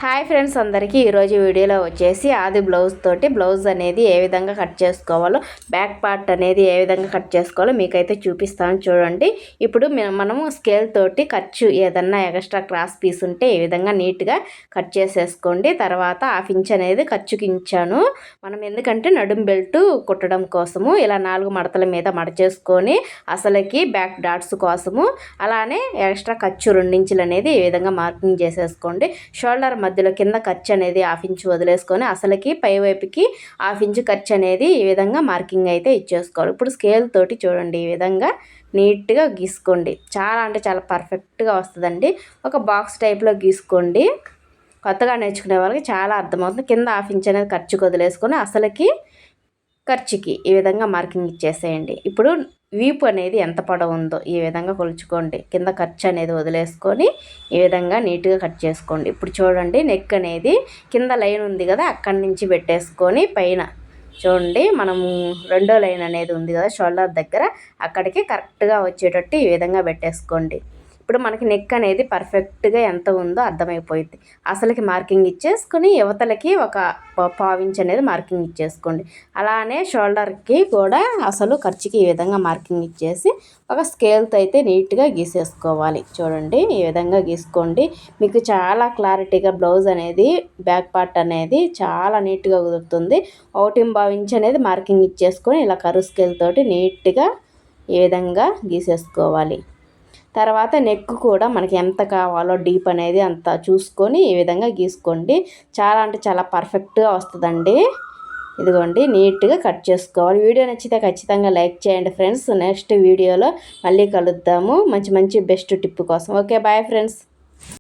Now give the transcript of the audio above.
Hi friends అందరికీ ఈరోజు వీడియోలో వచ్చేసి ఆది బ్లౌజ్ తోటి బ్లౌజ్ అనేది ఏ విధంగా కట్ చేసుకోవాలో బ్యాక్ పార్ట్ అనేది ఏ విధంగా కట్ చేసుకోవాలో మీకైతే చూపిస్తాను చూడండి. ఇప్పుడు మనము స్కేల్ తోటి ఖర్చు ఏదన్నా ఎక్స్ట్రా క్రాస్ పీస్ ఉంటే ఈ విధంగా నీట్గా కట్ చేసేసుకోండి. తర్వాత హాఫ్ ఇంచ్ అనేది ఖర్చుకి ఇచ్చాను. మనం ఎందుకంటే నడుం బెల్ట్ కుట్టడం కోసము ఇలా 4 మడతల మీద మడచేసుకొని అసలుకి బ్యాక్ డాట్స్ కోసము అలానే ఎక్స్ట్రా ఖర్చు 2 ఇంచులు అనేది ఈ విధంగా మార్కింగ్ చేసేసుకోండి. షోల్డర్ మధ్యలో కింద ఖర్చు అనేది హాఫ్ ఇంచ్ వదిలేసుకొని అసలుకి పై వైపుకి హాఫ్ ఇంచ్ ఖర్చు అనేది ఈ విధంగా మార్కింగ్ అయితే ఇచ్చేసుకోవాలి. ఇప్పుడు స్కేల్ తోటి చూడండి ఈ విధంగా నీట్గా గీసుకోండి. చాలా అంటే చాలా పర్ఫెక్ట్గా వస్తుందండి. ఒక బాక్స్ టైప్లో గీసుకోండి. కొత్తగా నేర్చుకునే వాళ్ళకి చాలా అర్థమవుతుంది. కింద హాఫ్ ఇంచ్ అనేది ఖర్చుకు వదిలేసుకొని అసలుకి ఖర్చుకి ఈ విధంగా మార్కింగ్ ఇచ్చేసేయండి. ఇప్పుడు వీపు అనేది ఎంత పొడవు ఉందో ఈ విధంగా కొలుచుకోండి. కింద ఖర్చు అనేది వదిలేసుకొని ఈ విధంగా నీట్గా కట్ చేసుకోండి. ఇప్పుడు చూడండి నెక్ అనేది కింద లైన్ ఉంది కదా అక్కడి నుంచి పెట్టేసుకొని పైన చూడండి మనము రెండో లైన్ అనేది ఉంది కదా షోల్డర్ దగ్గర అక్కడికి కరెక్ట్గా వచ్చేటట్టు ఈ విధంగా పెట్టేసుకోండి. ఇప్పుడు మనకి నెక్ అనేది పర్ఫెక్ట్గా ఎంత ఉందో అర్థమైపోయింది. అసలుకి మార్కింగ్ ఇచ్చేసుకుని యువతలకి ఒక పావించ్ అనేది మార్కింగ్ ఇచ్చేసుకోండి. అలానే షోల్డర్కి కూడా అసలు ఖర్చుకి ఈ విధంగా మార్కింగ్ ఇచ్చేసి ఒక స్కేల్తో అయితే నీట్గా గీసేసుకోవాలి. చూడండి ఈ విధంగా గీసుకోండి. మీకు చాలా క్లారిటీగా బ్లౌజ్ అనేది బ్యాక్ పార్ట్ అనేది చాలా నీట్గా కుదురుతుంది. 1.5 ఇంచ్ అనేది మార్కింగ్ ఇచ్చేసుకొని ఇలా కరువు స్కేల్ తోటి నీట్గా ఈ విధంగా గీసేసుకోవాలి. తర్వాత నెక్ కూడా మనకి ఎంత కావాలో డీప్ అనేది అంత చూసుకొని ఈ విధంగా గీసుకోండి. చాలా అంటే చాలా పర్ఫెక్ట్గా వస్తుందండి. ఇదిగోండి నీట్గా కట్ చేసుకోవాలి. వీడియో నచ్చితే ఖచ్చితంగా లైక్ చేయండి ఫ్రెండ్స్. నెక్స్ట్ వీడియోలో మళ్ళీ కలుద్దాము మంచి బెస్ట్ టిప్ కోసం. Okay bye friends.